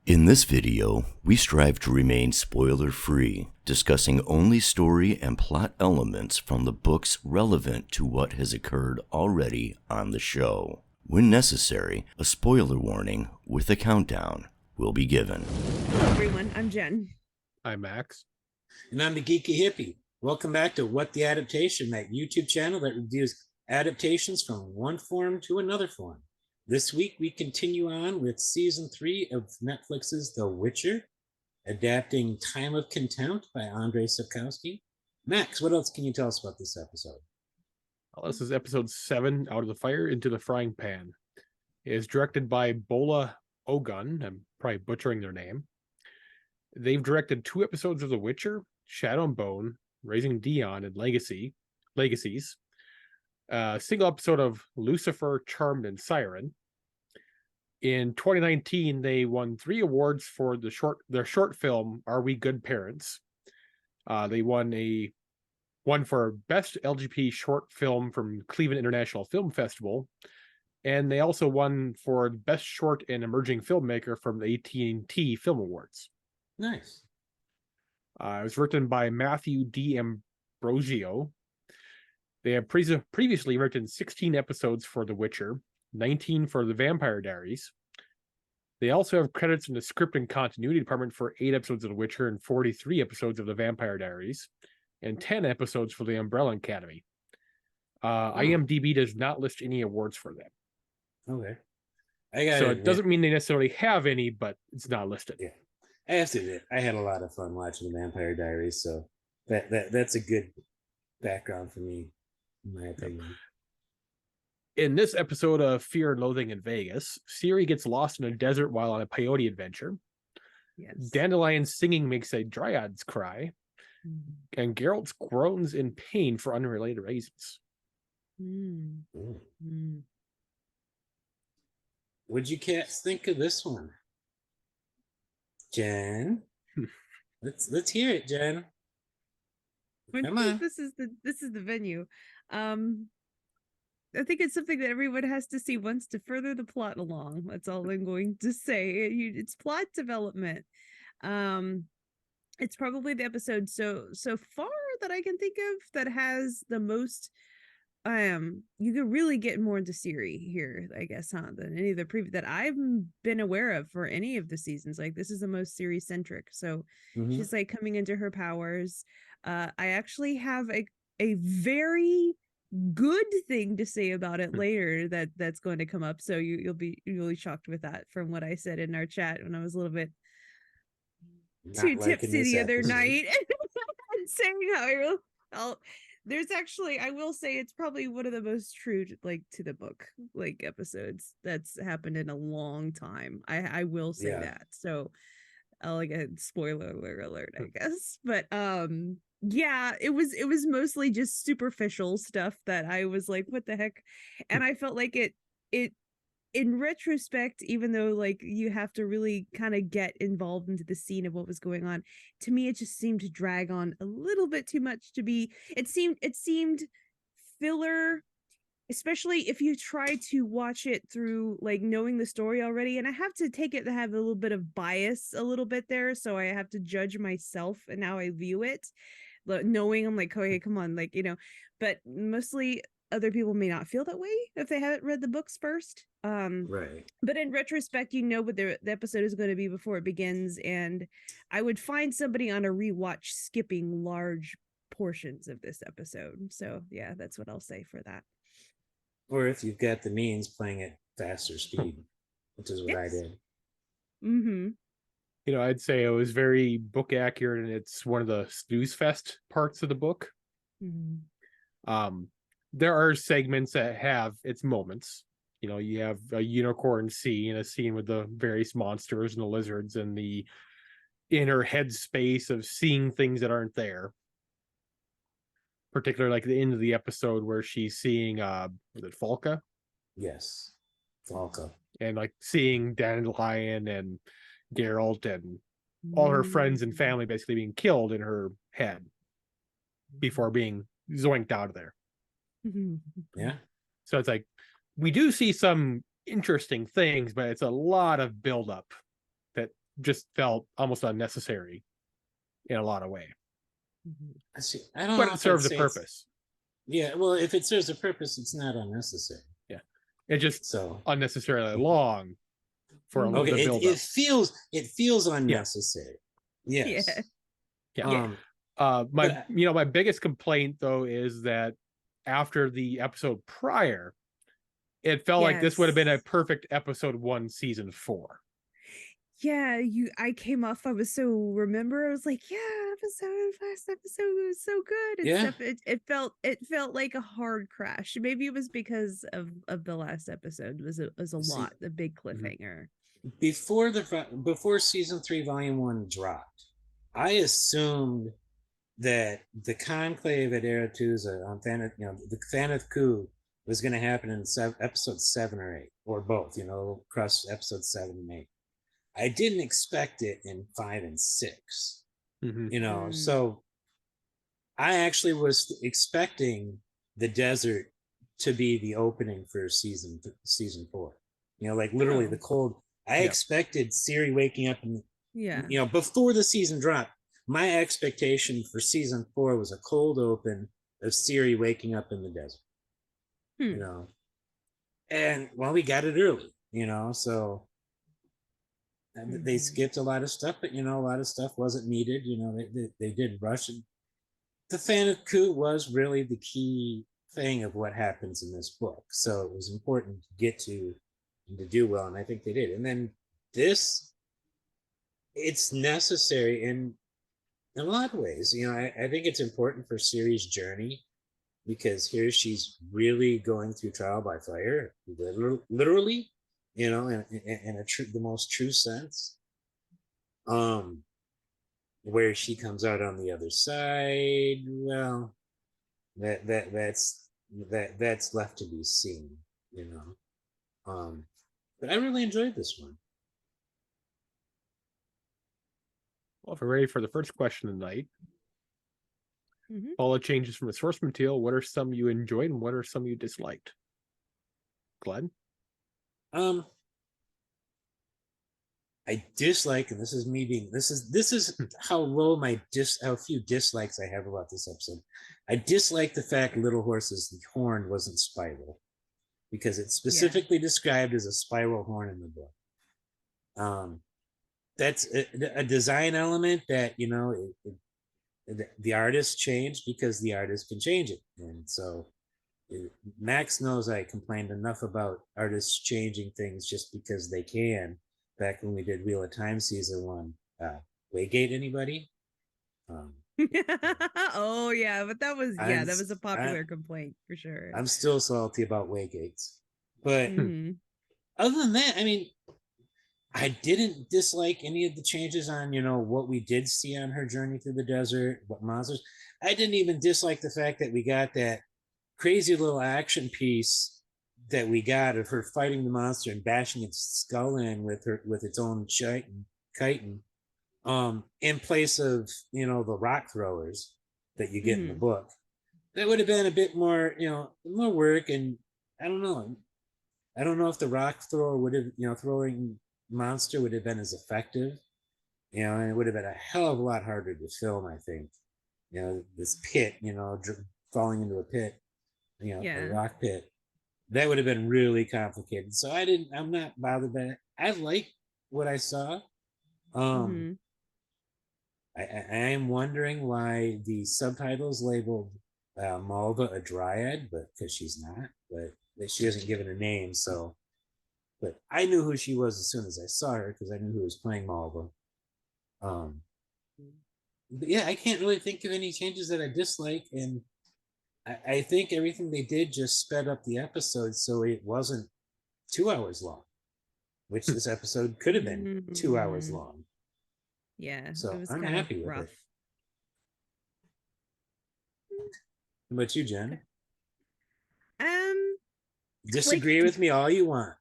In this video, we strive to remain spoiler-free, discussing only story and plot elements from the books relevant to what has occurred already on the show. When necessary, a spoiler warning with a countdown will be given. Hello everyone, I'm Jen. I'm Max. And I'm the Geeky Hippie. Welcome back to What the Adaptation, that YouTube channel that reviews adaptations from one form to another form. This week, we continue on with Season 3 of Netflix's The Witcher, adapting Time of Contempt by Andrzej Sapkowski. Max, what else can you tell us about this episode? Well, this is episode 7, Out of the Fire into the Frying Pan. It is directed by Bola Ogun. I'm probably butchering their name. They've directed 2 episodes of The Witcher, Shadow and Bone, Raising Dion, and Legacies. A single episode of Lucifer, Charmed, and Siren. In 2019, they won 3 awards for their short film, Are We Good Parents? They won one for Best LGBT Short Film from Cleveland International Film Festival, and they also won for Best Short and Emerging Filmmaker from the AT&T Film Awards. Nice. It was written by Matthew D. Ambrosio. They have previously written 16 episodes for The Witcher, 19 for The Vampire Diaries. They also have credits in the script and continuity department for 8 episodes of The Witcher and 43 episodes of The Vampire Diaries, and 10 episodes for The Umbrella Academy. IMDb does not list any awards for them. Okay. So it doesn't mean they necessarily have any, but it's not listed. Yeah. I have to admit, I had a lot of fun watching The Vampire Diaries, so that's a good background for me, in my opinion. In this episode of Fear and Loathing in Vegas, Ciri gets lost in a desert while on a peyote adventure. Yes. Dandelion's singing makes a dryads cry, and Geralt groans in pain for unrelated reasons. What'd you cats think of this one? Jen? Let's hear it, Jen. Come on. This is the venue. I think it's something that everyone has to see once to further the plot along. That's all I'm going to say. It's plot development. It's probably the episode so far that I can think of that has the most. You could really get more into Ciri here, I guess, than any of the previous that I've been aware of for any of the seasons. Like, this is the most Ciri centric. So she's like coming into her powers. I actually have a very good thing to say about it later that's going to come up. So you'll be really shocked with that from what I said in our chat when I was a little bit too tipsy the other night and saying how there's actually, I will say, it's probably one of the most true to the book episodes that's happened in a long time. I will say that. So I'll spoiler alert, I guess. But yeah, it was mostly just superficial stuff that I was like, what the heck? And I felt like it in retrospect, even though you have to really kind of get involved into the scene of what was going on, to me it just seemed to drag on a little bit too much to be. It seemed filler, especially if you try to watch it through knowing the story already. And I have to take it to have a little bit of bias a little bit there, so I have to judge myself and how I view it, knowing I'm like, oh, hey, come on, but mostly other people may not feel that way if they haven't read the books first. Right. But in retrospect, what the episode is going to be before it begins, and I would find somebody on a rewatch skipping large portions of this episode. So yeah, that's what I'll say for that. Or if you've got the means, playing at faster speed, which is what I did. I'd say it was very book accurate, and it's one of the snooze fest parts of the book. There are segments that have its moments. You have a unicorn scene, a scene with the various monsters and the lizards, and the inner headspace of seeing things that aren't there. Particularly like the end of the episode where she's seeing was it Falca? Yes, Falca. And seeing Dandelion and Geralt and all her friends and family basically being killed in her head before being zoinked out of there. Yeah. So it's we do see some interesting things, but it's a lot of buildup that just felt almost unnecessary in a lot of way. I see. I don't But know it if served I'd the say it's- purpose. Yeah, well, if it serves a purpose, it's not unnecessary. Yeah. It's just So unnecessarily long for a little okay, bit of build it feels unnecessary. Yes. Yeah. Yeah. But My biggest complaint though is that after the episode prior, it felt like this would have been a Yes. perfect episode 1, season 4. Yeah, I came off. I was so remember. I was like, yeah, last episode was so good and Yeah. stuff. It felt like a hard crash. Maybe it was because of the last episode. It was a See, lot, a big cliffhanger. before season 3, volume 1 dropped, I assumed that the conclave at Aretusa on the Thanath coup was going to happen in episode 7 or 8, or both. Across episode 7 and 8. I didn't expect it in 5 and 6. So I actually was expecting the desert to be the opening for season 4. Like literally the cold. I expected Ciri waking up and before the season dropped. My expectation for season 4 was a cold open of Ciri waking up in the desert. And well, we got it early. So they skipped a lot of stuff, but a lot of stuff wasn't needed. They did rush it. The Thanath coup was really the key thing of what happens in this book, so it was important to get to and to do well, and I think they did. And then this, it's necessary in a lot of ways. I think it's important for Ciri's journey, because here she's really going through trial by fire, literally, in the most true sense. Where she comes out on the other side, well, that's left to be seen. But I really enjoyed this one. Well, if we're ready for the first question of the night, all the changes from the source material, what are some you enjoyed and what are some you disliked? Glenn? I dislike, and this is me being this is how low how few dislikes I have about this episode. I dislike the fact Little Horse's horn wasn't spiral, because it's specifically described as a spiral horn in the book. That's a design element that the artist changed because the artist can change it, and so Max knows I complained enough about artists changing things just because they can. Back when we did Wheel of Time season 1, Waygate, anybody? Oh yeah, but that was a popular complaint for sure. I'm still salty about Waygates, but other than that, I mean, I didn't dislike any of the changes on what we did see on her journey through the desert, what monsters. I didn't even dislike the fact that we got that crazy little action piece that we got of her fighting the monster and bashing its skull in with its own chitin, in place of the rock throwers that you get in the book. That would have been a bit more more work, and I don't know if the rock thrower would have throwing monster would have been as effective, and it would have been a hell of a lot harder to film. I think this pit, falling into a pit, a rock pit. That would have been really complicated. So I'm not bothered by it. I like what I saw. I am wondering why the subtitles labeled Malva a dryad, but because she's not, but she hasn't given a name. So, but I knew who she was as soon as I saw her, because I knew who was playing Malva. But yeah, I can't really think of any changes that I dislike, and I think everything they did just sped up the episode so it wasn't 2 hours long, which this episode could have been 2 hours long. Yeah, so it was I'm kind of happy with rough. it. How about you, Jen? Disagree with me all you want.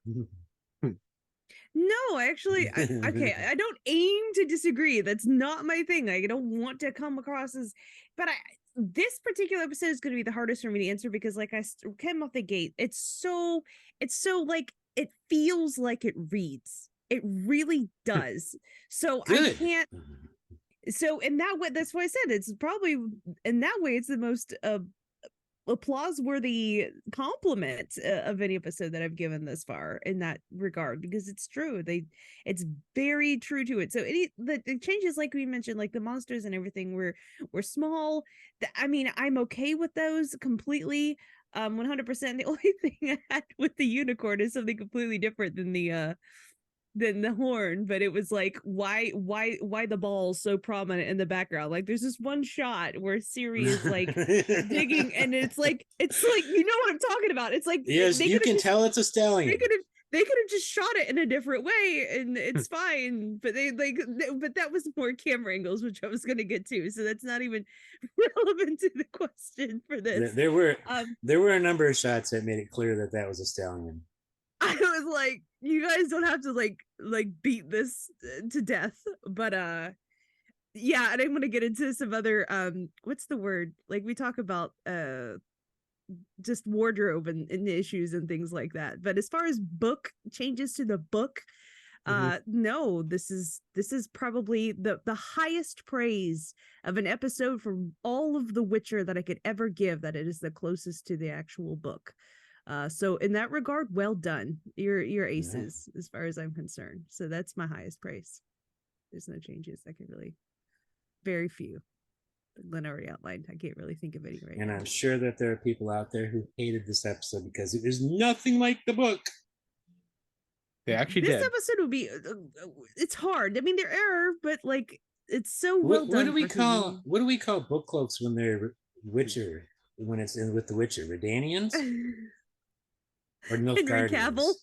No, actually, I don't aim to disagree. That's not my thing. I don't want to come across as, but this particular episode is going to be the hardest for me to answer, because like I came off the gate, it's so like it feels like it reads. It really does. So I Good. can't. So in that way, that's why I said it's probably in that way it's the most applause-worthy compliment of any episode that I've given this far in that regard, because it's true. It's very true to it. So the changes, like we mentioned, like the monsters and everything, were small. I mean, I'm okay with those completely. 100%. The only thing I had with the unicorn is something completely different than the horn, but it was like, why the balls so prominent in the background? Like, there's this one shot where Ciri is like digging, and it's like you know what I'm talking about. It's like yes, you can tell it's a stallion. They could have just shot it in a different way and it's fine, but but that was more camera angles, which I was going to get to, so that's not even relevant to the question for this. There were a number of shots that made it clear that was a stallion. I was like, you guys don't have to like beat this to death, but yeah. And I'm gonna get into some other what's the word, like we talk about just wardrobe and issues and things like that, but as far as book changes to the book, no, this is probably the highest praise of an episode from all of The Witcher that I could ever give, that it is the closest to the actual book. So in that regard, well done. You're aces as far as I'm concerned. So that's my highest praise. There's no changes. I could really, very few. Lynn already outlined. I can't really think of any right now. And I'm sure that there are people out there who hated this episode because it was nothing like the book. They actually this did. episode would be. It's hard. I mean, there are, but like it's so well done. What do we call book cloaks when they're Witcher? When it's in with the Witcher, Redanians. Or Nilfgaardians.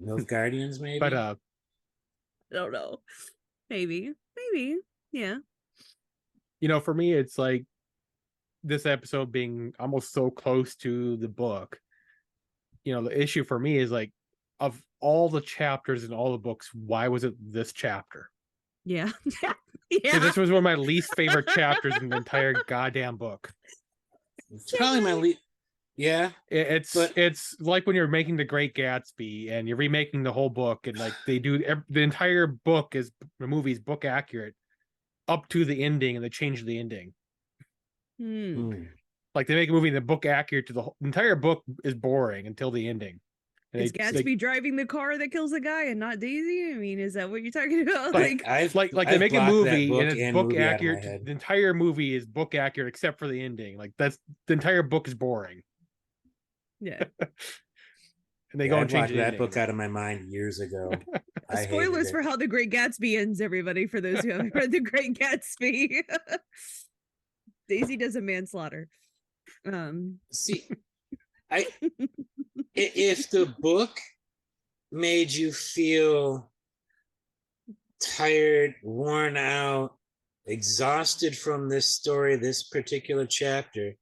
Nilfgaardians, maybe. But I don't know. Maybe, yeah. You know, for me, it's like this episode being almost so close to the book. You know, the issue for me is like, of all the chapters in all the books, why was it this chapter? Yeah. Yeah. This was one of my least favorite chapters in the entire goddamn book. It's probably my least. Yeah, it's like when you're making The Great Gatsby and you're remaking the whole book, and like they do the entire book is the movie's book accurate up to the ending, and they change the ending. Like they make a movie and the book accurate to the entire book is boring until the ending. And is Gatsby driving the car that kills the guy and not Daisy? I mean, is that what you're talking about? Like they make a movie and it's book accurate. The entire movie is book accurate except for the ending. Like that's the entire book is boring. Yeah. And they go and change that book out of my mind years ago. Spoilers for how The Great Gatsby ends, everybody, for those who haven't read The Great Gatsby. Daisy does a manslaughter. See, if the book made you feel tired, worn out, exhausted from this story, this particular chapter,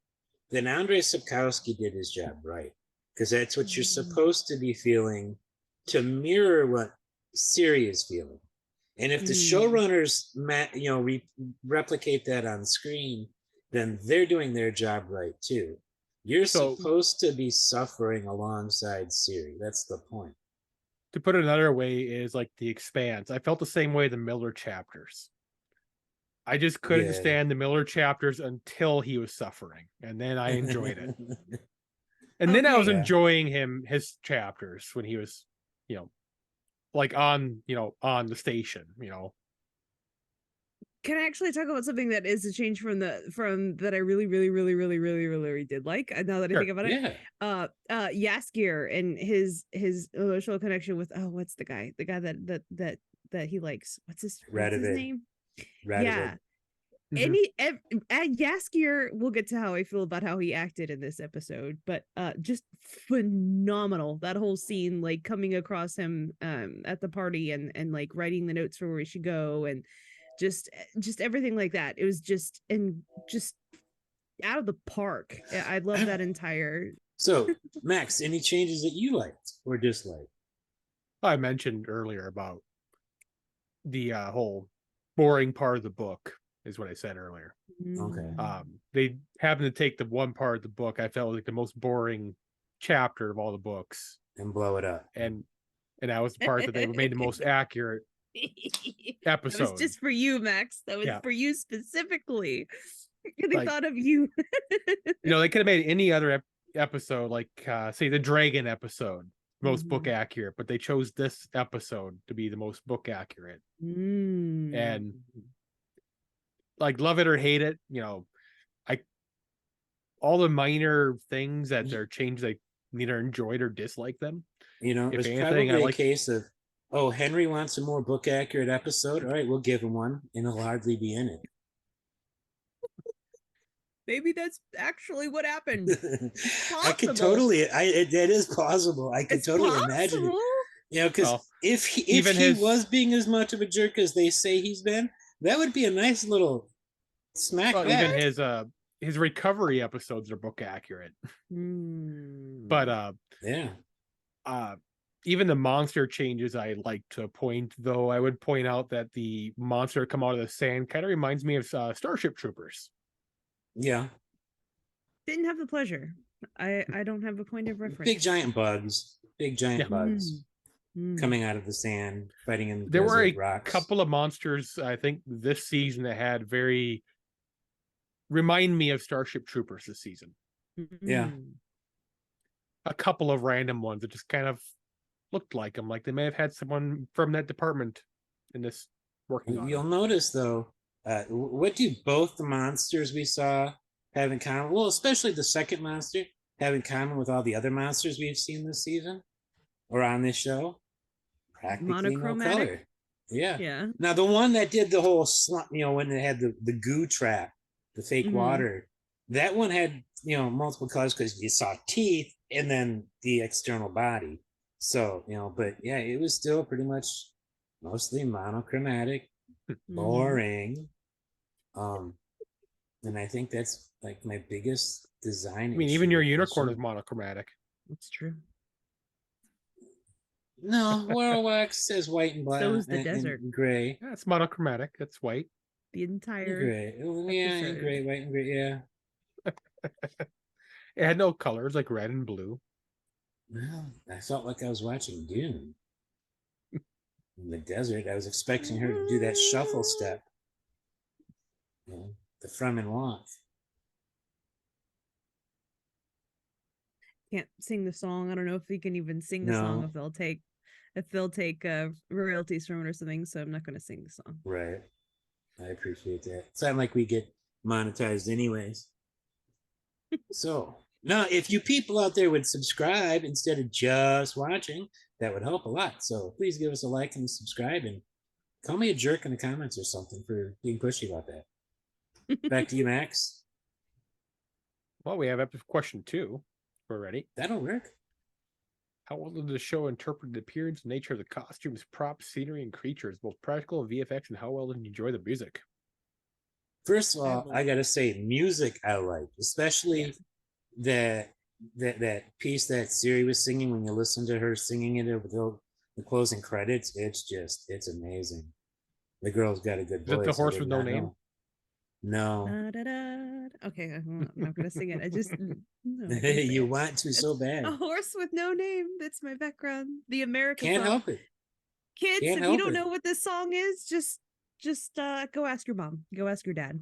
then Andrei Sapkowski did his job right, because that's what you're supposed to be feeling to mirror what Ciri is feeling. And if the showrunners, replicate that on screen, then they're doing their job right too. You're supposed to be suffering alongside Ciri. That's the point. To put it another way is like The Expanse. I felt the same way the Miller chapters. I just couldn't stand the Miller chapters until he was suffering, and then I enjoyed it. And then I was enjoying his chapters when he was, like on the station, Can I actually talk about something that is a change from that I really did like, now that I think about it? Yaskier and his emotional connection with what's the guy that he likes? What's his name? Radovid. Yeah. And Yaskier, we'll get to how I feel about how he acted in this episode, but just phenomenal. That whole scene, like coming across him at the party and like writing the notes for where we should go, and just everything like that. It was just out of the park. I love that entire. So, Max, any changes that you liked or disliked? I mentioned earlier about the whole boring part of the book is what I said earlier. Okay. They happened to take the one part of the book I felt like the most boring chapter of all the books and blow it up. And and that was the part that they made the most accurate That was episode. just for you, Max. That was Yeah. for you specifically. They Like- thought of you. They could have made any other episode, like say the dragon episode, most book Mhm. accurate, but they chose this episode to be the most book accurate. And like, love it or hate it, all the minor things that they're changed, I neither enjoyed or disliked them. It If was anything, probably I a like- case of, oh, Henry wants a more book accurate episode. All right, we'll give him one, and he'll hardly be in it. Maybe that's actually what happened. I could Possible. totally. That is plausible. I could It's totally imagine it. possible. Because Well, if he even his- was being as much of a jerk as they say he's been, that would be a nice little smack Well, back. even his recovery episodes are book accurate. But yeah. even the monster changes I like to point, though I would point out that the monster come out of the sand kind of reminds me of Starship Troopers. Yeah. Didn't have the pleasure. I don't have a point of reference. Big giant bugs. Big giant Yeah. bugs Mm. coming out of the sand, fighting in the There were a desert rocks. couple of monsters, I think, this season that had remind me of Starship Troopers this season. Yeah. Mm. A couple of random ones that just kind of looked like them, like they may have had someone from that department in this working on You'll it. notice though, what do both the monsters we saw have in common? Well, especially the second monster have in common with all the other monsters we've seen this season or on this show. Practically no Monochromatic? color. Yeah. Yeah. Now the one that did the whole slump, when they had the goo trap, the fake Mhm. water, that one had multiple colors because you saw teeth and then the external body. So but yeah, it was still pretty much mostly monochromatic, boring. And I think that's like my biggest design. I mean, issue even your with the unicorn show. is monochromatic. That's true. No, Warlock says white and black. So is the and desert. gray. Yeah, it's monochromatic. That's white. The And entire gray. Yeah, and episode. gray, white and gray. Yeah. It had no colors like red and blue. Well, I felt like I was watching Dune. In the desert, I was expecting her to do that shuffle step. The from and walk. can't sing the song. I don't know if we can even sing the song No. if they'll take royalties from it or something. So I'm not going to sing the song. Right. I appreciate that. It's not like we get monetized anyways. So now, if you people out there would subscribe instead of just watching, that would help a lot. So please give us a like and subscribe, and call me a jerk in the comments or something for being pushy about that. Back to you, Max. Well, we have question 2. We're ready. That'll work. How well did the show interpret the appearance and nature of the costumes, props, scenery, and creatures, both practical and VFX, and how well did you enjoy the music? First of all, I gotta say, music I like, especially that piece that Ciri was singing. When you listen to her singing it with the closing credits, it's amazing. The girl's got a good Is it voice. the I horse did with no not name? know. No. Da-da-da. Okay, I'm not going to sing it. I just You want to so bad. A horse with no name. That's my background. The American Can't song. help it. Kids, Can't if help you don't it. know what this song is, just go ask your mom. Go ask your dad.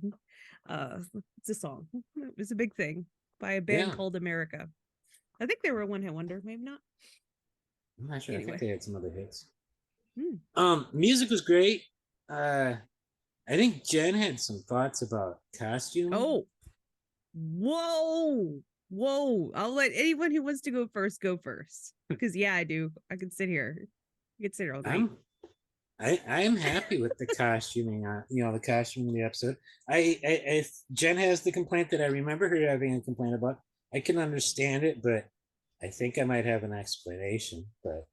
It's a song. It was a big thing by a band Yeah. called America. I think they were a one-hit wonder, maybe not. I'm not sure. I Anyway. think they had some other hits. Hmm. Music was great. I think Jen had some thoughts about costume. Oh, whoa! I'll let anyone who wants to go first go first. Because yeah, I do. I could sit here. I could sit here all night. I am happy with the costuming. The costuming in the episode. If Jen has the complaint that I remember her having a complaint about, I can understand it, but I think I might have an explanation. But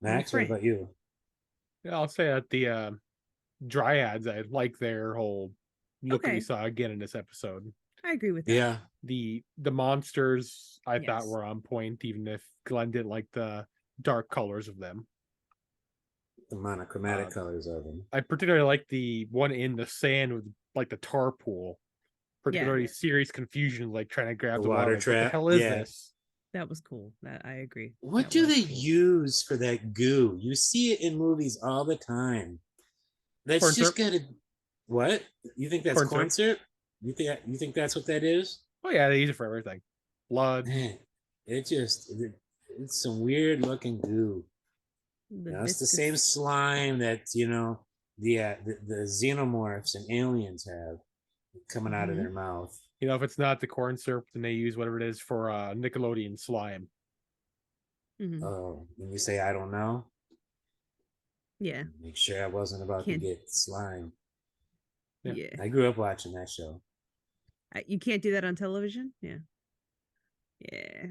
Max, what Frank. about you? Yeah, I'll say that the Dryads, I like their whole look that we Okay. saw again in this episode. I agree with that. Yeah, The monsters I thought Yes. were on point, even if Glenn didn't like the dark colors of them. the monochromatic colors of them. I particularly like the one in the sand with like the tar pool. Particularly Ciri's confusion, like trying to grab The the water water. Like, what trap, the hell is yeah. this? That was cool. That I agree. What That do was they cool. use for that goo? You see it in movies all the time. That's Corn just syrup. gotta. What? You think that's corn syrup? You think that's what that is? Oh yeah, they use it for everything. Blood. Man, it's some weird looking goo. The It's the same viscous. slime that the xenomorphs and aliens have coming out of Mhm. their mouth. If it's not the corn syrup, then they use whatever it is for Nickelodeon slime. Mhm. Oh, when you say I don't know, Yeah. make sure I wasn't about to Can't. get slime. Yeah. Yeah. I grew up watching that show. You can't do that on television. Yeah. Yeah.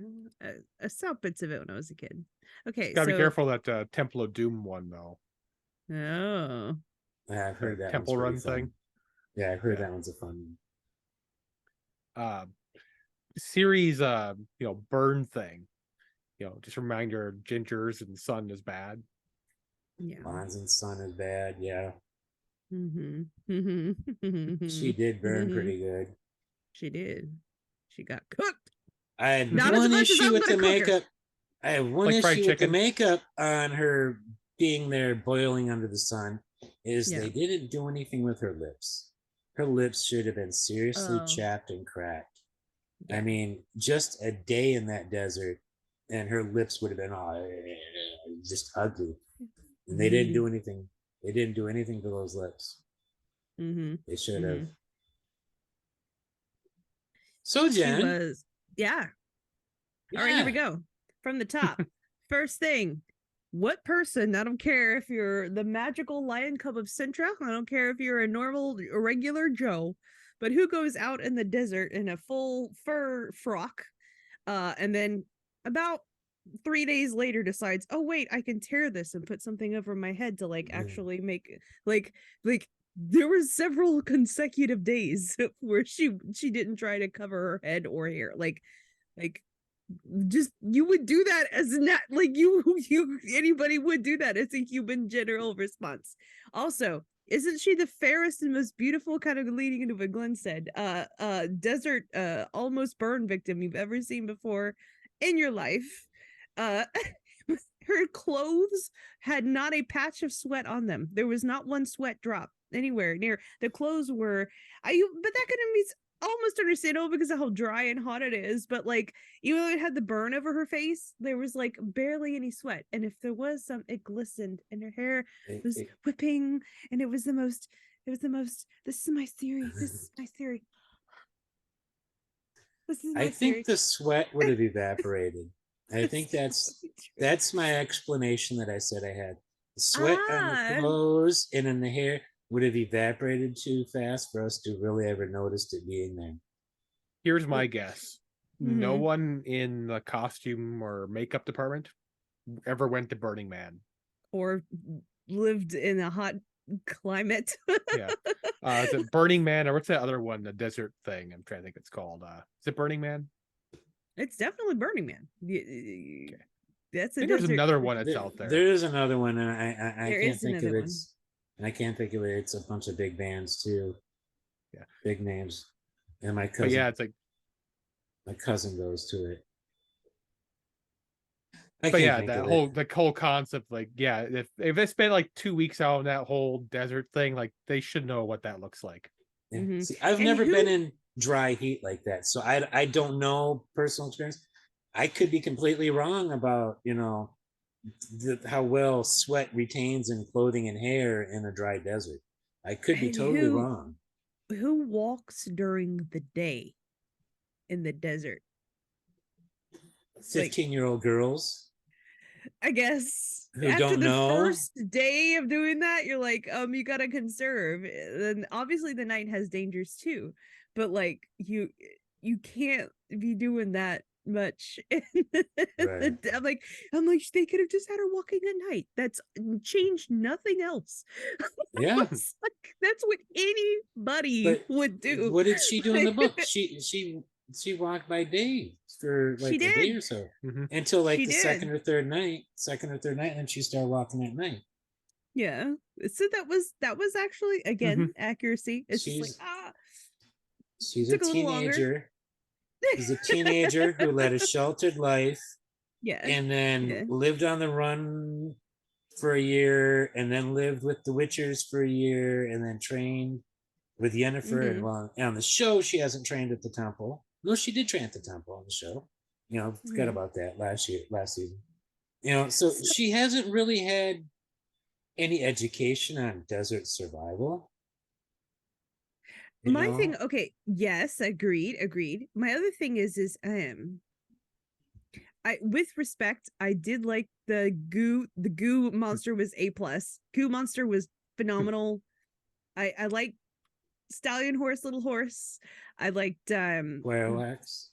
I saw bits of it when I was a kid. Okay, Gotta be so careful that Temple of Doom one though. oh, Yeah, I've heard that Temple one's pretty Run fun. thing. Yeah, I've heard Yeah. that one's a fun Series burn thing. Just remind your gingers and sun is bad. yeah. one. Bonds and Son is bad. Yeah, Mm-hmm. she did burn pretty good. She did. She got cooked. I had Not as one much as issue I'm with the gonna cook her. makeup. I have one Like fried issue with the chicken. makeup on her being there boiling under the sun is Yeah. they didn't do anything with her lips. Her lips should have been seriously Oh. chapped and cracked. I Yeah. mean, just a day in that desert and her lips would have been all just ugly. And they didn't do anything. They didn't do anything to those lips. Mm-hmm. They should have. Mhm. So, She Jen. was. Yeah. All right, here we go. From the top. First thing, what person, I don't care if you're the magical lion cub of Sintra, I don't care if you're a normal, regular Joe, but who goes out in the desert in a full fur frock, and then about 3 days later decides, oh wait, I can tear this and put something over my head to like actually make like there was several consecutive days where she didn't try to cover her head or hair like just you would do that as not like you anybody would do that as a human general response. Also, isn't she the fairest and most beautiful, kind of leading into what Glenn said, desert almost burn victim you've ever seen before in your life? uh Her clothes had not a patch of sweat on them. There was not one sweat drop anywhere near. The clothes were but that could be almost understandable because of how dry and hot it is, but like even though it had the burn over her face, there was like barely any sweat, and if there was some, it glistened, and her hair was whipping, and it was the most this is my theory, I think the sweat would have evaporated. I think that's my explanation that I said I had. The sweat on the clothes and in the hair would have evaporated too fast for us to really ever notice it being there. Here's my guess. No one in the costume or makeup department ever went to Burning Man. Or lived in a hot climate. Yeah. Is it Burning Man or what's that other one? The desert thing. I'm trying to think it's called. Is it Burning Man? It's definitely Burning Man. Okay. That's a I think there's another one that's out there. There is another one, and I There can't think of it. one. And I can't think of it. It's a bunch of big bands too. Yeah. Big names. And my cousin. But yeah, it's like my cousin goes to it. But yeah, the whole concept, like, yeah, if they spend like 2 weeks out on that whole desert thing, like they should know what that looks like. Yeah. See, I've never been in dry heat like that, so I don't know personal experience. I could be completely wrong about how well sweat retains in clothing and hair in a dry desert. I could be totally wrong. Who walks during the day in the desert? 15-year-old girls, I guess. who after don't the know. First day of doing that, you're like, you gotta conserve. And obviously the night has dangers too, but like you can't be doing that much. Right. I'm like they could have just had her walking at night. That's changed nothing else. Yeah. Like, that's what anybody would do. What did she do in the book? She walked by day for like a day or so, until like the second or third night, and she started walking at night. Yeah, so that was actually again accuracy. It's just like she's a teenager. He's a teenager who led a sheltered life Yeah. and then Yeah. lived on the run for a year, and then lived with the Witchers for a year, and then trained with Yennefer. And Mhm. well, on the show, she hasn't trained at the temple. No, she did train at the temple on the show. Forgot Mhm. about that last season. So she hasn't really had any education on desert survival. My thing, okay, yes, agreed. My other thing is I with respect, I did like the goo monster was A plus. Goo monster was phenomenal. I like stallion horse, little horse. I liked Wax.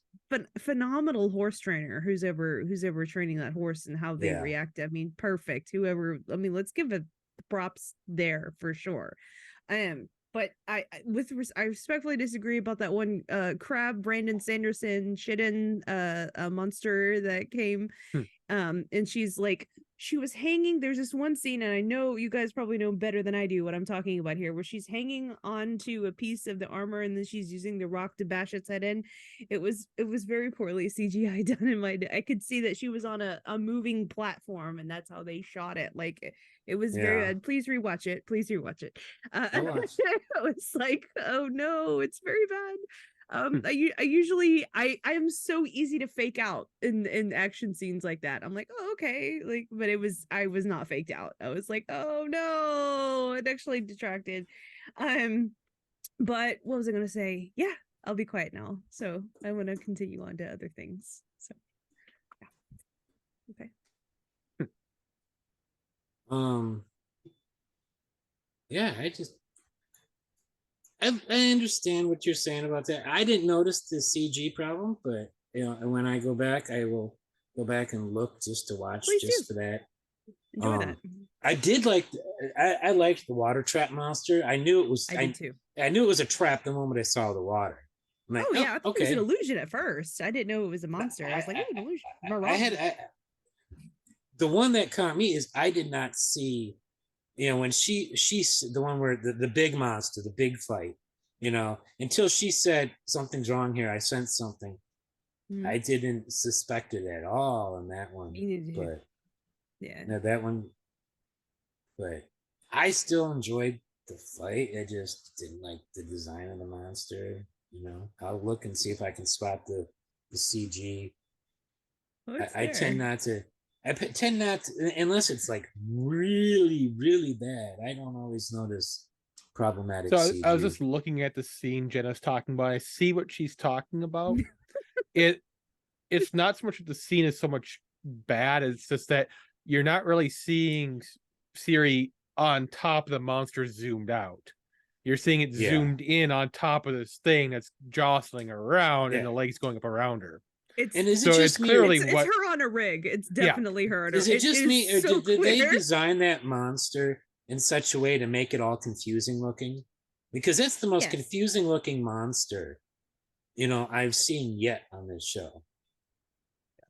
phenomenal horse trainer who's ever training that horse and how they Yeah. react. I mean, perfect. Let's give it props there for sure. But I respectfully disagree about that one crab Brandon Sanderson shit-in a monster that came. And she was hanging. There's this one scene, and I know you guys probably know better than I do what I'm talking about here, where she's hanging onto a piece of the armor and then she's using the rock to bash its head in. It was very poorly CGI done in my. I could see that she was on a moving platform, and that's how they shot it. Like it was very Yeah. bad. Please rewatch it. I watched. I was like, oh no, it's very bad. I usually I am so easy to fake out in action scenes like that. I'm like, oh okay, like, but I was not faked out. I was like, oh no, it actually detracted. But what was I gonna say? Yeah, I'll be quiet now. So I want to continue on to other things. So yeah, okay. Yeah, I understand what you're saying about that. I didn't notice the CG problem, but when I go back, I will go back and look just to watch Please just do. for that. Enjoy that. I did like. I liked the water trap monster. I knew it was. I did too. I knew it was a trap the moment I saw the water. I'm like, Oh yeah, I thought it was an okay. illusion at first. I didn't know it was a monster. I was like, oh, an illusion. Am I wrong? The one that caught me is I did not see. When she's the one where the big monster, the big fight. Until she said something's wrong here. I sensed something. Mhm. I didn't suspect it at all in that one. Me neither. But Yeah. no, that one. But I still enjoyed the fight. I just didn't like the design of the monster. I'll look and see if I can spot the CG. I tend not to. I tend not to, unless it's like really, really bad. I don't always notice problematic So CG. I was just looking at the scene Jenna's talking about. I see what she's talking about. It's not so much that the scene is so much bad. It's just that you're not really seeing Ciri on top of the monster zoomed out. You're seeing it zoomed in on top of this thing that's jostling around, and the legs going up around her. It's clearly it's her on a rig. It's definitely her. Is it just me, or so did they design that monster in such a way to make it all confusing looking? Because it's the most confusing looking monster, I've seen yet on this show.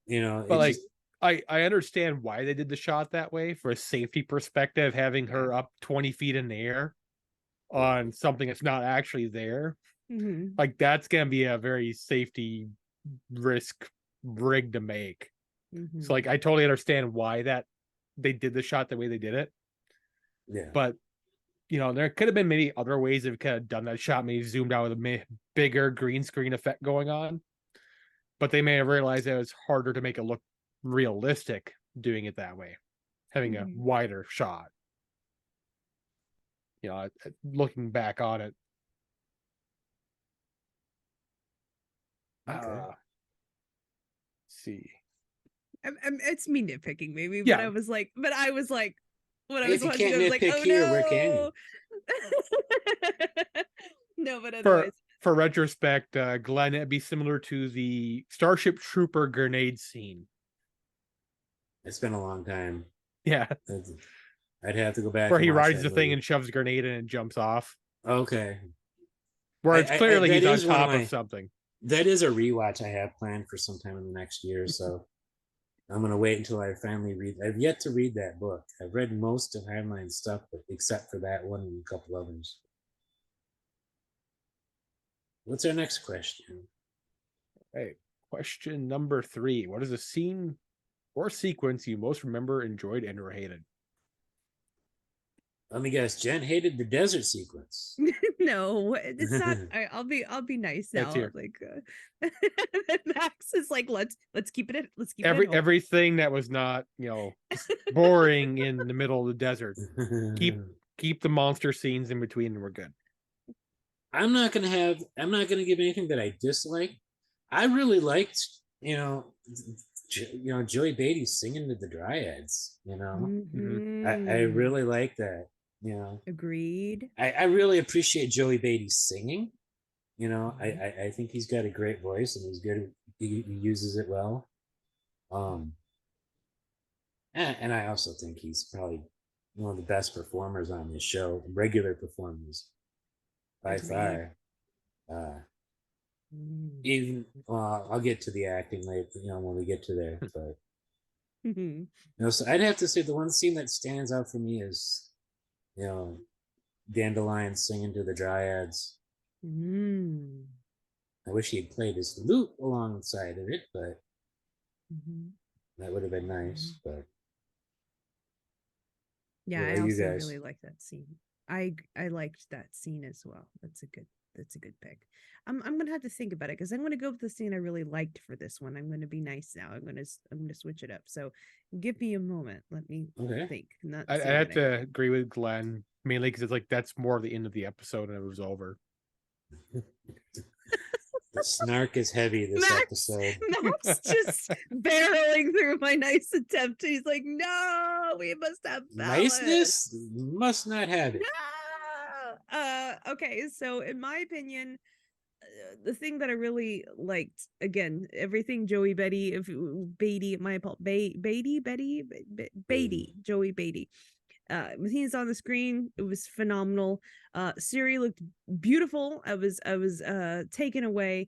But I understand why they did the shot that way for a safety perspective, having her up 20 feet in the air on something that's not actually there. Mm-hmm. Like that's gonna be a very safety risk rig to make. Mm-hmm. So like I totally understand why that they did the shot the way they did it. Yeah. But there could have been maybe other ways they could have done that shot, maybe zoomed out with a bigger green screen effect going on. But they may have realized that it was harder to make it look realistic doing it that way, having a wider shot. Looking back on it. Okay. See. It's me nitpicking, maybe, but I was like, when I was watching, I was like, oh here, no. where can you? No, but otherwise. For retrospect, Glenn, it'd be similar to the Starship Trooper grenade scene. It's been a long time. Yeah. I'd have to go back. Where he rides the thing and shoves a grenade in and jumps off. Okay. Where it's clearly he's on top of something. That is a rewatch I have planned for sometime in the next year, so I'm going to wait until I finally read. I've yet to read that book. I've read most of Heinlein's stuff, but except for that one and a couple others. What's our next question? Hey, question number 3. What is a scene or sequence you most remember, enjoyed, and or hated? Let me guess. Jen hated the desert sequence. No, it's not. I'll be nice Let's now. hear. Like Max is like, let's keep it. Let's keep it. at home. Everything that was not, boring in the middle of the desert. Keep the monster scenes in between, and we're good. I'm not gonna give anything that I dislike. I really liked, Joey Beatty singing to the Dryads. I Mhm. really like that. Agreed. I really appreciate Joey Beatty singing. Mhm. I think he's got a great voice and he's good. He uses it well. And I also think he's probably one of the best performers on this show, regular performers by Agreed. far. Even I'll get to the acting later, when we get to there. But so I'd have to say the one scene that stands out for me is, Dandelion singing to the Dryads. I wish he had played his lute alongside of it, but that would have been nice. But yeah, what I about you also guys? really like that scene. I liked that scene as well. That's a good pick. I'm gonna have to think about it because I'm gonna go with the scene I really liked for this one. I'm gonna be nice now. I'm gonna switch it up. So give me a moment. Let me Okay. think. Not I see have what to got. agree with Glenn, mainly because it's like that's more of the end of the episode and it was over. The snark is heavy this episode. Max just barreling through my nice attempt. He's like, no, we must have balance. Niceness must not have it. No. Okay, so in my opinion, the thing that I really liked, again, everything Joey Betty, if Beatty, Beatty, Joey Beatty. When he's on the screen, it was phenomenal. Ciri looked beautiful. I was taken away.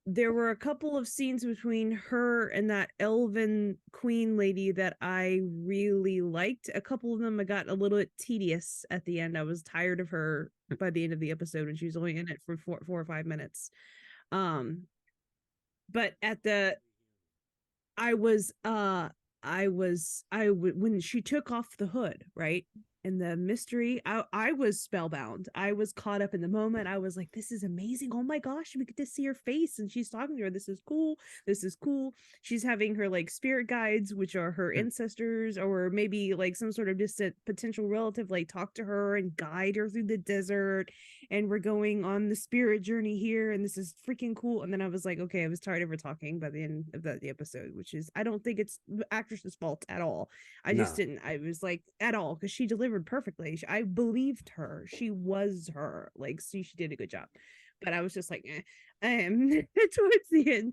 There were a couple of scenes between her and that elven queen lady that I really liked. A couple of them I got a little bit tedious at the end. I was tired of her by the end of the episode, and she was only in it for 4 or 5 minutes. But at the I was when she took off the hood, right? And the mystery, I was spellbound. I was caught up in the moment. I was like, this is amazing. Oh my gosh, we get to see her face and she's talking to her. This is cool. This is cool. She's having her like spirit guides, which are her ancestors, or maybe like some sort of distant potential relative, like talk to her and guide her through the desert. And we're going on the spirit journey here, and this is freaking cool. And then I was like, okay, I was tired of her talking by the end of the episode, which is, I don't think it's the actress's fault at all. I just didn't, I was like, at all, because she delivered perfectly. I believed her. She was her. Like, see, she did a good job. But I was just like, towards the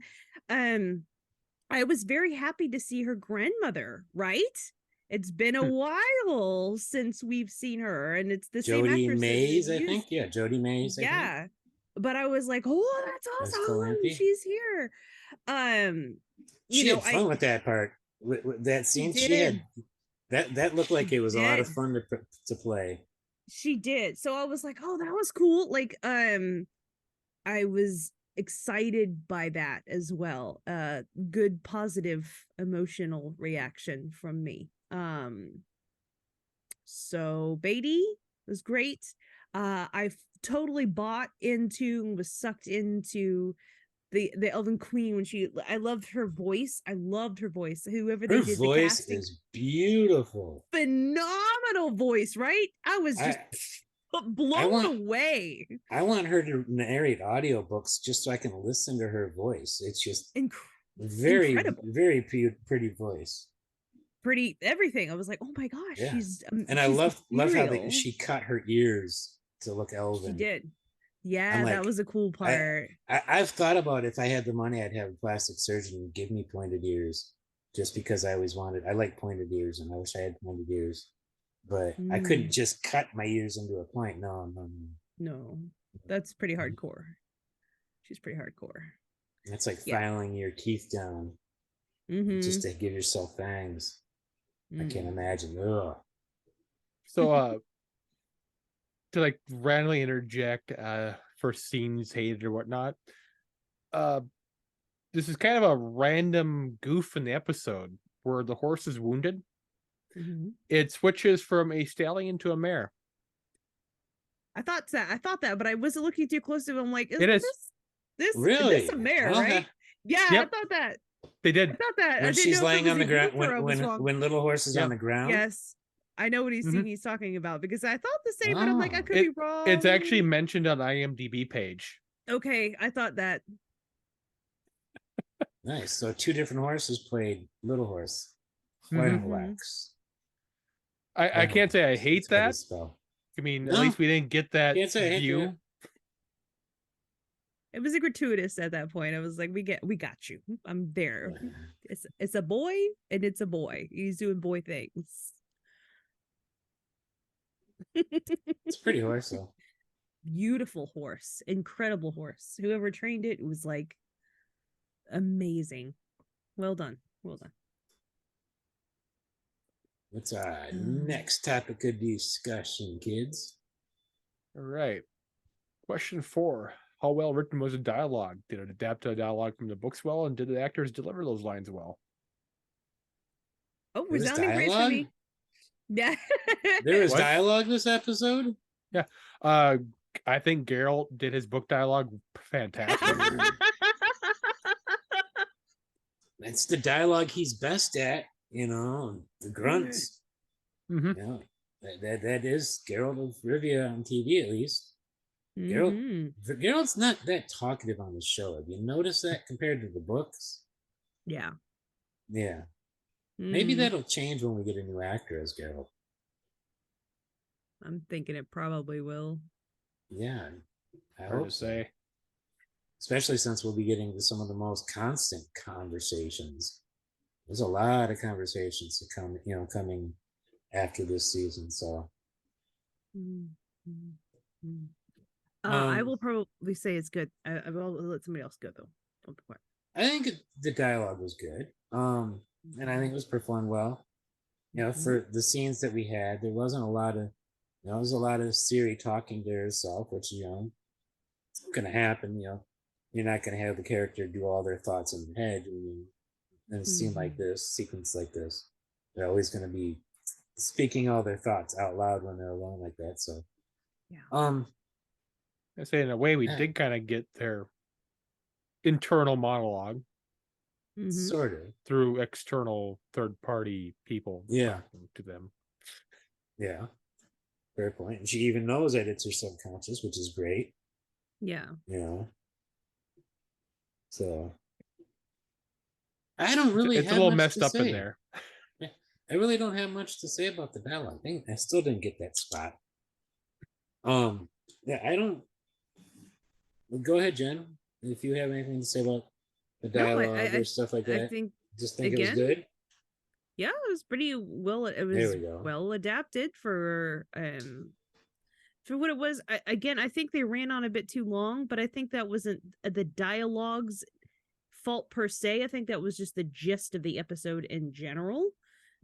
end. I was very happy to see her grandmother, right? It's been a while since we've seen her, and it's the same Jody actress that Mays, I used. think. Yeah, Jody Mays. Yeah, but I was like, oh, that's That's awesome. Calliope. She's here. She had fun with that part. With that she scene, she did. had that looked like She it was a lot of did. fun to play. She did. So I was like, oh, that was cool. Like, I was excited by that as well. Good positive emotional reaction from me. So Beatty was great. I totally bought into and was sucked into the Elven Queen when I loved her voice. I loved her voice. Whoever they Her did the voice casting, is beautiful. phenomenal voice, right? I was just I blown want away. I want her to narrate audiobooks just so I can listen to her voice. It's just very, Incredible. very pretty voice. Pretty everything. I was like, oh my gosh, Yeah. And I she's love how ethereal. she cut her ears to look elven. She did. Yeah, I'm that like, was a cool part. I've thought about if I had the money, I'd have a plastic surgeon give me pointed ears, just because I always wanted. I like pointed ears, and I wish I had pointed ears, but I couldn't just cut my ears into a point. No, that's pretty hardcore. She's pretty hardcore. That's like filing your teeth down just to give yourself fangs. I can't imagine. Ugh. So to like randomly interject for scenes hated or whatnot, this is kind of a random goof in the episode where the horse is wounded. Mm-hmm. It switches from a stallion to a mare. I thought that, but I wasn't looking too close to it. I'm like, It is. this Really? a mare, Okay. right? Yeah, Yep. I thought that. They I did. thought that. I When didn't she's know if it laying was on the a ground, goof or I was wrong. when little horse is Yep. on the ground. Yes, I know what Mhm. he's talking about because I thought the same, but I'm like, I could be wrong. It's actually mentioned on IMDb page. Okay, I thought that. Nice. So 2 different horses played little horse. Mhm. Wax. I can't say I hate that. Spell. I mean, No. at least we didn't get that Can't say I hate view. that. It was a gratuitous at that point. I was like, we got you. I'm there. It's a boy and it's a boy. He's doing boy things. It's a pretty horse though. Beautiful horse, incredible horse. Whoever trained it was like amazing. Well done. What's our next topic of discussion, kids? All right. Question 4. How well written was the dialogue? Did it adapt to the dialogue from the books well? And did the actors deliver those lines well? Oh, There was resounding praise for dialogue? me. Yeah. There was What? dialogue this episode? Yeah. I think Geralt did his book dialogue fantastic. It's the dialogue he's best at, the grunts. Mhm. You know, that is Geralt of Rivia on TV at least. Mhm. Geralt's not that talkative on the show. Have you noticed that compared to the books? Yeah. Yeah. Maybe Mhm. that'll change when we get a new actor as Geralt. I'm thinking it probably will. Yeah. I Hard hope to so. say. Especially since we'll be getting to some of the most constant conversations. There's a lot of conversations to come, coming after this season. So I will probably say it's good. I will let somebody else go though. Don't be quiet. I think the dialogue was good. And I think it was performed well. For the scenes that we had, there wasn't a lot of, there was a lot of Ciri talking to herself, which it's going to happen. You're not going to have the character do all their thoughts in their head in a scene like this, sequence like this. They're always going to be speaking all their thoughts out loud when they're alone like that. So, yeah. I say in a way we did kind of get their internal monologue sort of through external third-party people. Yeah. To them. Yeah. Fair point. And she even knows that it's her subconscious, which is great. Yeah. So I don't really. It's a little messed up in there. I really don't have much to say about the dialogue. I still didn't get that spot. Yeah, I don't. Go ahead, Jen. If you have anything to say about the dialogue or stuff like that, I think it was good. Yeah, it was pretty well. It was well adapted for what it was. I think they ran on a bit too long, but I think that wasn't the dialogue's fault per se. I think that was just the gist of the episode in general.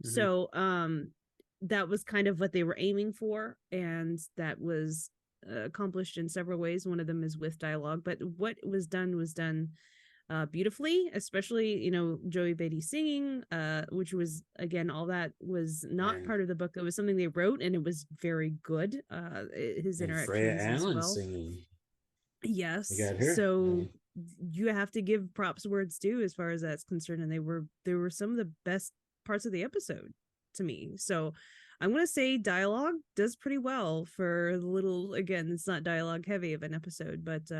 So that was kind of what they were aiming for, and that was accomplished in several ways. One of them is with dialogue, but what was done beautifully, especially Joey Beatty singing, which was, again, all that was not part of the book. It was something they wrote, and it was very good. His interactions Freya as Allen well. singing. Yes. got her. So you have to give props where it's due as far as that's concerned, and they were some of the best parts of the episode to me. So I'm going to say dialogue does pretty well for the little, again, it's not dialogue heavy of an episode, but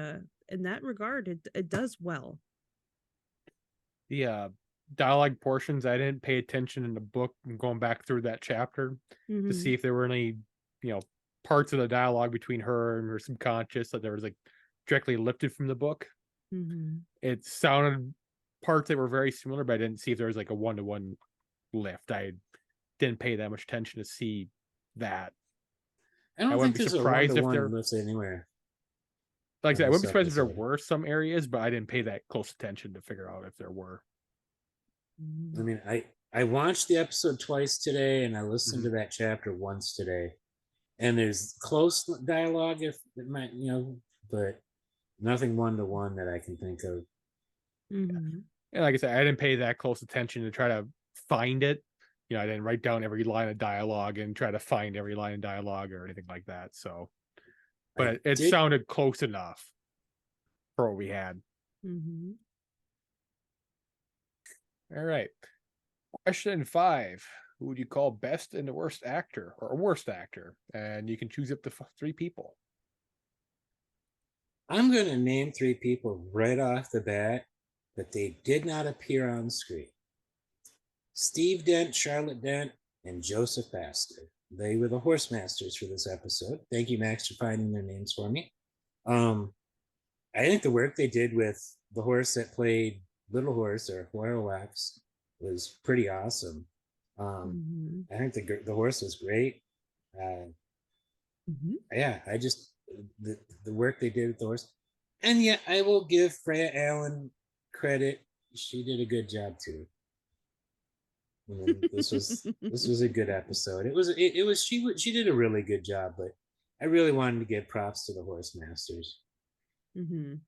in that regard, it does well. The dialogue portions, I didn't pay attention in the book and going back through that chapter to see if there were any, parts of the dialogue between her and her subconscious that there was like directly lifted from the book. It sounded parts that were very similar, but I didn't see if there was like a one-to-one lift. I didn't pay that much attention to see that. I don't think there's surprised a one-to-one if there lift anywhere. Like I said, I wouldn't be surprised if there were some areas, but I didn't pay that close attention to figure out if there were. I mean, I watched the episode twice today, and I listened to that chapter once today. And there's close dialogue, if it might, but nothing one-to-one that I can think of. Mhm. And like I said, I didn't pay that close attention to try to find it. I didn't write down every line of dialogue and try to find every line of dialogue or anything like that. So, I but it did- sounded close enough for what we had. Mhm. All right. Question 5. Who would you call best and the worst actor or worst actor? And you can choose up to 3 people. I'm going to name 3 people right off the bat, but they did not appear on screen. Steve Dent, Charlotte Dent, and Joseph Astor. They were the horse masters for this episode. Thank you, Max, for finding their names for me. I think the work they did with the horse that played Little Horse or Horrocks was pretty awesome. Mhm. I think the horse was great. Mhm. Yeah, I just the work they did with the horse, and yeah, I will give Freya Allen credit. She did a good job too. This was a good episode. It was she did a really good job, but I really wanted to give props to the horse masters. Mhm.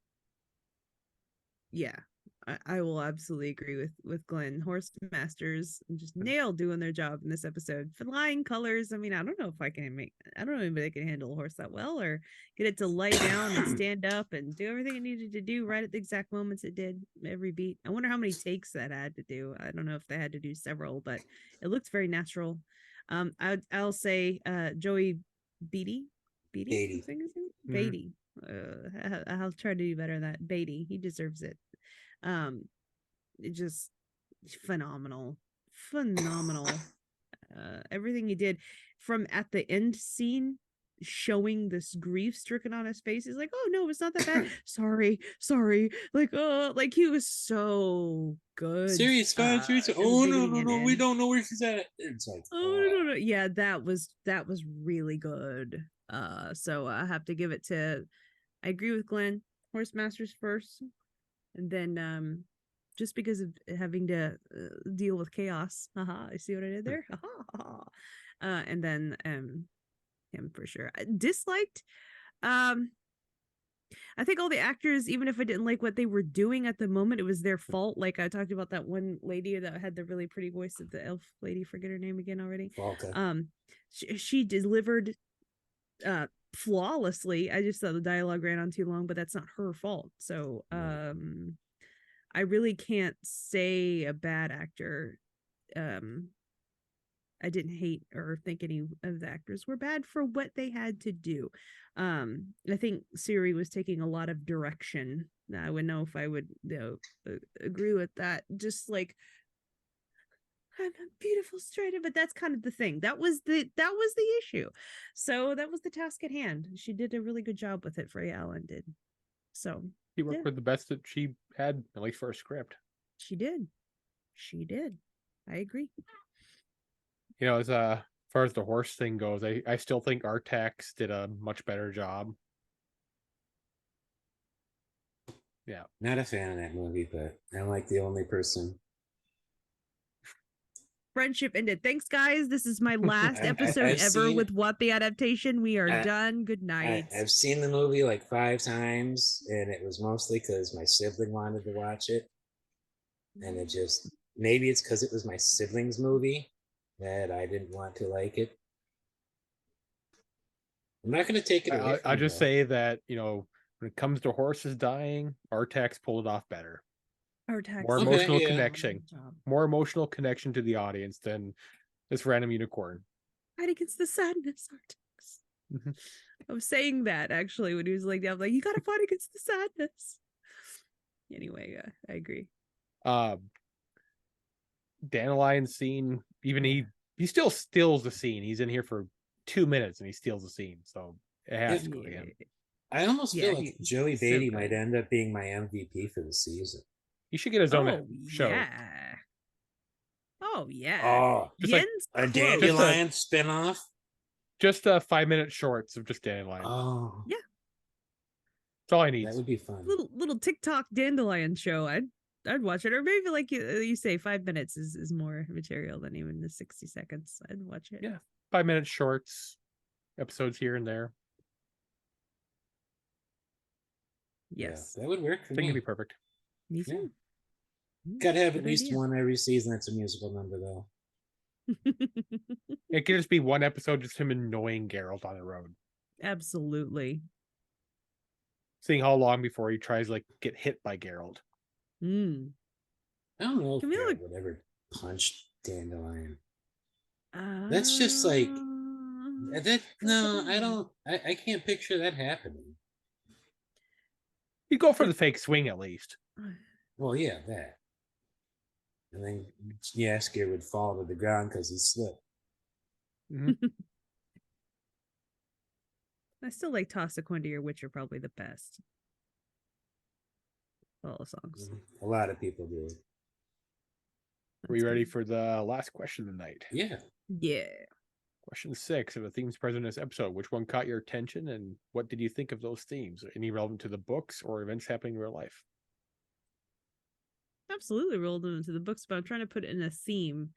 Yeah, I will absolutely agree with Glenn. Horse masters just nailed doing their job in this episode. Flying colors. I mean, I don't know if I don't know anybody can handle a horse that well or get it to lie down and stand up and do everything it needed to do right at the exact moments it did every beat. I wonder how many takes that had to do. I don't know if they had to do several, but it looks very natural. I'll say Joey Beatty. Beatty? Beatty. I'm saying his name? Mhm. Beatty. I'll try to do better than that. Beatty, he deserves it. It just phenomenal. Everything he did, from at the end scene showing this grief stricken on his face. He's like, oh no, it's not that bad. sorry. Like he was so good. Ciri, it's fine. Ciri's in the oh no, beginning and we end. don't know where she's at. It's like Oh no. Yeah, that was really good. So I have to give it to, I agree with Glenn, Horse Masters first, and then just because of having to deal with chaos. Haha, I see what I did there. Haha. And then him for sure. I disliked. I think all the actors, even if I didn't like what they were doing at the moment, it was their fault. Like I talked about that one lady that had the really pretty voice of the elf lady. Forget her name again already. Falca. She delivered flawlessly. I just thought the dialogue ran on too long, but that's not her fault. So I really can't say a bad actor. I didn't hate or think any of the actors were bad for what they had to do. I think Ciri was taking a lot of direction. I would know if I would agree with that. Just like, I'm a beautiful straight, but that's kind of the thing. That was the issue. So that was the task at hand. She did a really good job with it. Freya Allen did. So She worked with the best that she had, at least for a script. She did. I agree. As far as the horse thing goes, I still think Artax did a much better job. Yeah. Not a fan of that movie, but I'm like the only person. Friendship ended. Thanks, guys. This is my last episode I've ever seen- with What the Adaptation. We are done. Good night. I've seen the movie like 5 times, and it was mostly because my sibling wanted to watch it. And it just, maybe it's because it was my sibling's movie that I didn't want to like it. I'm not going to take it away. I'll just say that, when it comes to horses dying, Artax pulled it off better. Artax. More Okay, emotional yeah. connection. More emotional connection to the audience than this random unicorn. Fight against the sadness, Artax. Mhm. I was saying that actually when he was like, you gotta fight against the sadness. Anyway, I agree. Dandelion's scene, even he still steals the scene. He's in here for 2 minutes and he steals the scene. So it has to go to him. I almost feel like Joey Beatty so might end up being my MVP for the season. He should get his own show. Yeah. Oh yeah. Oh, just like Yen's a close. Dandelion spinoff? Just 5-minute shorts of just Dandelion. Oh. Yeah. That's all I need. That would be fun. Little TikTok Dandelion show. I'd watch it, or maybe like you say, 5 minutes is more material than even the 60 seconds. I'd watch it. Yeah, 5-minute shorts, episodes here and there. Yes, Yeah, that would work for I think me. it'd be perfect. Me too. Gotta have at Good least idea. one every season that's a musical number, though. It could just be one episode, just him annoying Geralt on the road, Absolutely. seeing how long before he tries like get hit by Geralt. Mm. I don't know if Can we Geralt look- would ever punch Dandelion. That's just like that. No, I don't. I can't picture that happening. He'd go for the fake swing at least. Well, yeah, that. And then Yasker would fall to the ground because he slipped. Mhm. I still like Toss a Coin to Your Witcher probably the best. All the songs. A lot of people do. Are we ready for the last question of the night? Yeah. Yeah. Question 6 of the themes present in this episode. Which one caught your attention, and what did you think of those themes? Any relevant to the books or events happening in real life? Absolutely rolled into the books, but I'm trying to put it in a theme.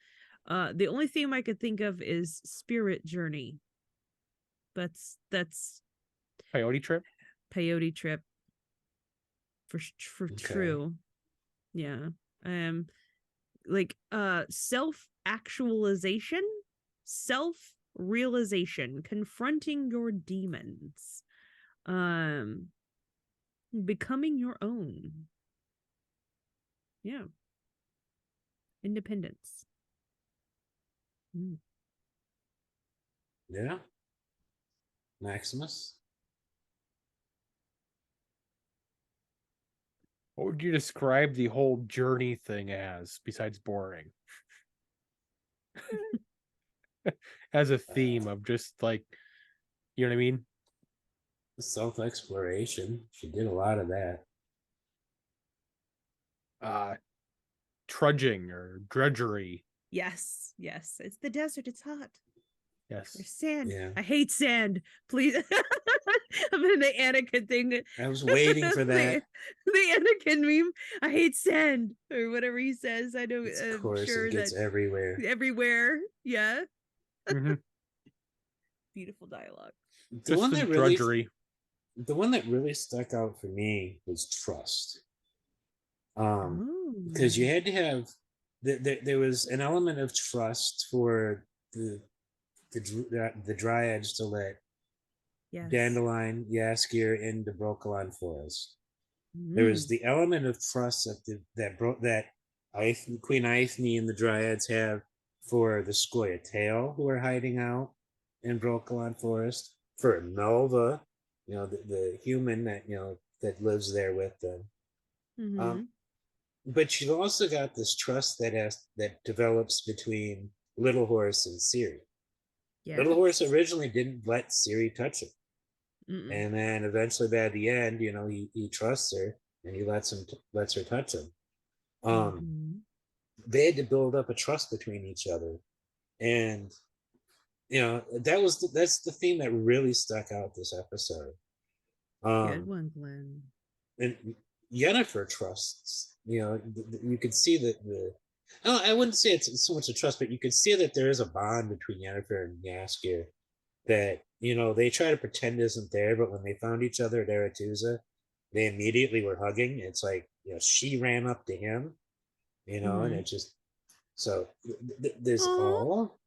The only theme I could think of is Spirit Journey. That's Peyote Trip? Peyote Trip for Okay. True. Yeah. Like self-actualization, self-realization, confronting your demons, becoming your own. Yeah. Independence. Yeah. Maximus. What would you describe the whole journey thing as, besides boring? As a theme of just like, you know what I mean? Self-exploration. She did a lot of that. Trudging or drudgery. Yes. It's the desert. It's hot. Yes. There's sand. Yeah. I hate sand. Please. I'm in the Anakin thing. I was waiting for that. the Anakin meme. I hate sand, or whatever he says. I know. Of I'm course, sure it gets that everywhere. everywhere. Yeah. Mhm. Beautiful dialogue. The one that drudgery. really stuck out for me was trust. Because Oh. you had to have there was an element of trust for the dryads to let Yes. Dandelion, Yaskir into Brokilon Forest. There was the element of trust that Queen Aithne and the dryads have for the Scoia'tael who are hiding out in Brokilon Forest, for Melva, the human that lives there with them. But you've also got this trust that develops between Little Horse and Ciri. Yeah. Little Horse originally didn't let Ciri touch him. And then eventually by the end, he trusts her and he lets her touch him. They had to build up a trust between each other. And that's the theme that really stuck out this episode. Good one, Glenn. And Yennefer trusts. You could see that I wouldn't say it's so much a trust, but you could see that there is a bond between Yennefer and Yaskir that they try to pretend isn't there, but when they found each other at Aretusa, they immediately were hugging. It's like she ran up to him, and it just there's all.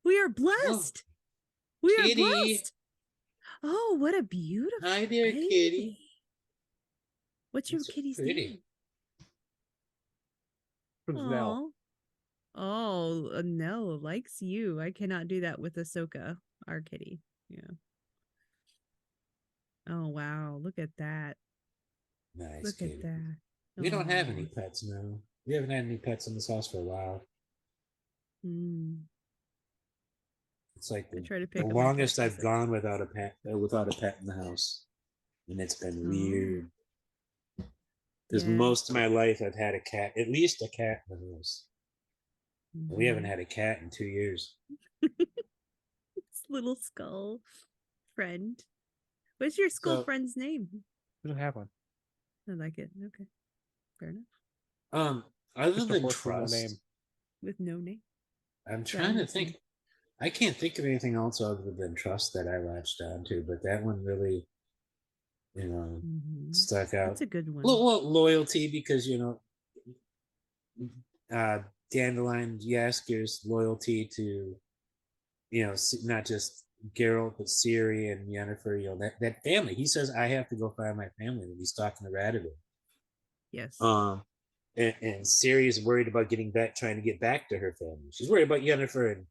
We are blessed. We are Kitty. blessed. Oh, what a beautiful. Hi there, baby. kitty. What's your It's so kitty's pretty. name? Who's Nell? Oh, Nell likes you. I cannot do that with Ahsoka, our kitty. Yeah. Oh, wow. Look at that. Nice. Look kitty. at that. We don't have any pets now. We haven't had any pets in this house for a while. It's like the longest I've gone without a pet in the house, and it's been weird. Because most of my life I've had a cat, at least a cat in the house. We haven't had a cat in 2 years. It's little skull friend. What's your skull friend's name? We don't have one. I like it. Okay, fair enough. Other than trust, name. With no name. I'm trying to think. I can't think of anything else other than trust that I latched onto, but that one really, stuck out. That's a good one. Well, loyalty, because Dandelion Yasker's loyalty to, not just Geralt, but Ciri and Yennefer, that family. He says, I have to go find my family when he's talking to Radovid. Yes. And Ciri is worried about trying to get back to her family. She's worried about Yennefer and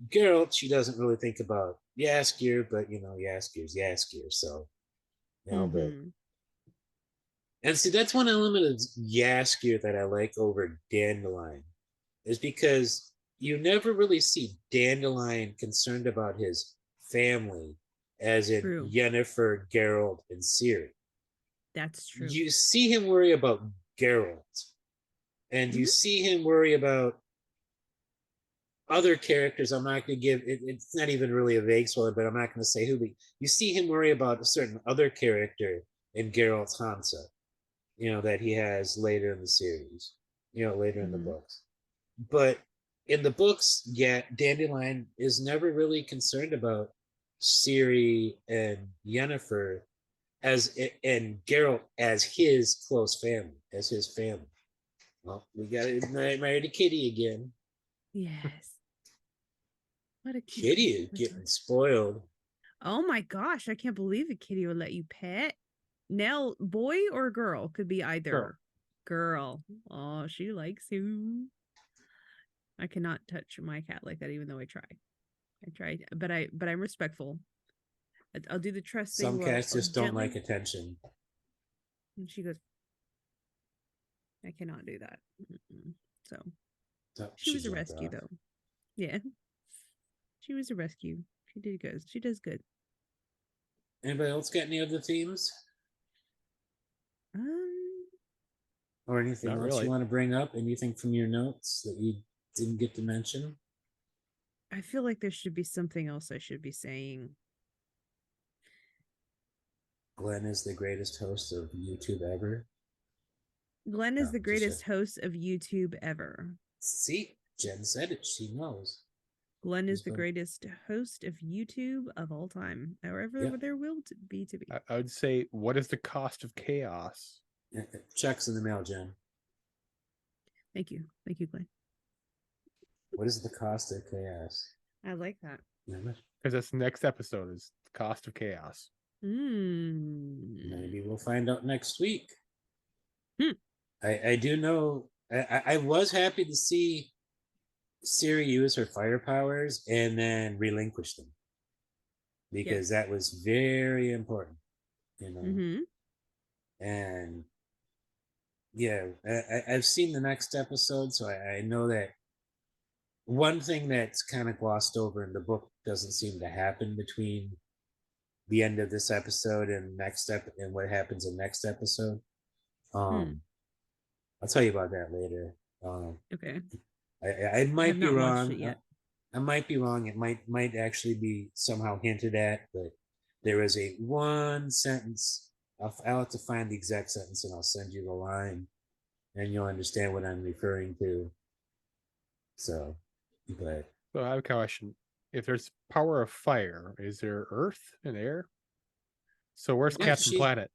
Geralt. She doesn't really think about Yaskier, but Yaskier's Yaskier. So, but and see, that's one element of Yaskier that I like over Dandelion, is because you never really see Dandelion concerned about his family, as in True. Yennefer, Geralt, and Ciri. That's true. You see him worry about Geralt, and you see him worry about other characters. I'm not going to give it, it's not even really a vague spoiler, but I'm not going to say who, but you see him worry about a certain other character in Geralt's Hansa, that he has later in the series, later in the books. But in the books, Dandelion is never really concerned about Ciri and Yennefer and Geralt as his close family, as his family. Well, we got to marry the kitty again. Yes. What a Kitty is getting spoiled. Oh my gosh, I can't believe a kitty would let you pet. Now, boy or girl? Could be either. Girl. Oh, she likes you. I cannot touch my cat like that, even though I try. I tried, but I'm respectful. I'll do the trust thing. Some cats just don't like attention. And she goes, I cannot do that. So she was a rescue, though. Yeah, she was a rescue. She did good. She does good. Anybody else got any other themes? Or anything else you want to bring up? Anything from your notes that you didn't get to mention? I feel like there should be something else I should be saying. Glenn is the greatest host of YouTube ever. Glenn is the greatest host of YouTube ever. See, Jen said it. She knows. Glenn is the greatest host of YouTube of all time. However, there will be to be. I would say, what is the cost of chaos? Checks in the mail, Jen. Thank you, Glenn. What is the cost of chaos? I like that. Because this next episode is the cost of chaos. Maybe we'll find out next week. I do know. I was happy to see Ciri use her fire powers and then relinquish them, because that was very important, And I've seen the next episode, so I know that one thing that's kind of glossed over in the book doesn't seem to happen between the end of this episode and and what happens in next episode. I'll tell you about that later. Okay. I might be wrong. I might be wrong. It might actually be somehow hinted at, but there is a one sentence. I'll have to find the exact sentence and I'll send you the line, and you'll understand what I'm referring to. So I have a question. If there's power of fire, is there earth and air? So where's Captain Planet?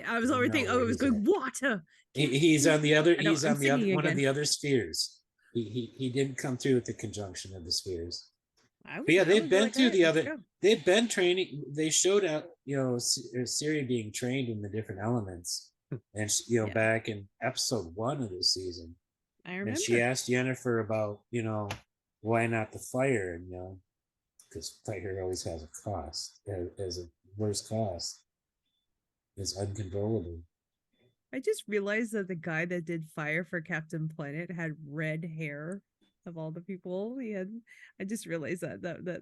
I was already thinking, it was good water. He's on the other. He's on the other one of the other spheres. He didn't come through with the conjunction of the spheres. But yeah, they've been through the other. They've been training. They showed out, Ciri being trained in the different elements, and back in episode 1 of this season. I remember. And she asked Yennefer about, why not the fire, and because fire always has a cost, as a worst cost. Is uncontrollable. I just realized that the guy that did fire for Captain Planet had red hair of all the people he had. I just realized that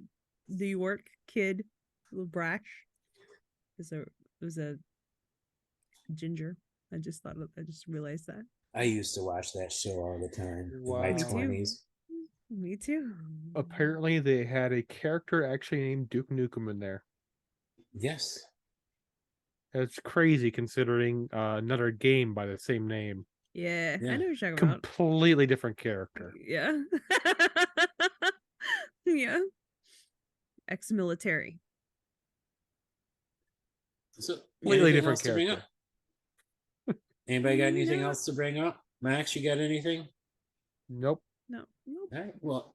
New York kid, little brash, was a ginger. I just realized that. I used to watch that show all the time in my 20s. Me too. Apparently, they had a character actually named Duke Nukem in there. Yes. It's crazy considering another game by the same name. Yeah. I know what you're talking about. Completely different character. Yeah. Yeah. Ex-military. So, completely different character. Anybody got anything else to bring up? Max, you got anything? Nope. No. Nope. All right. Well,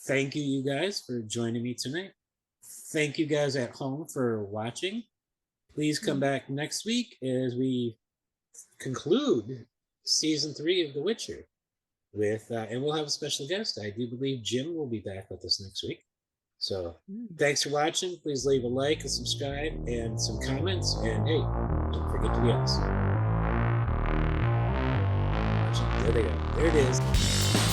thank you guys for joining me tonight. Thank you guys at home for watching. Please come back next week as we conclude season 3 of The Witcher with, and we'll have a special guest. I do believe Jim will be back with us next week. So thanks for watching. Please leave a like and subscribe and some comments. And hey, don't forget to be awesome. There they go. There it is.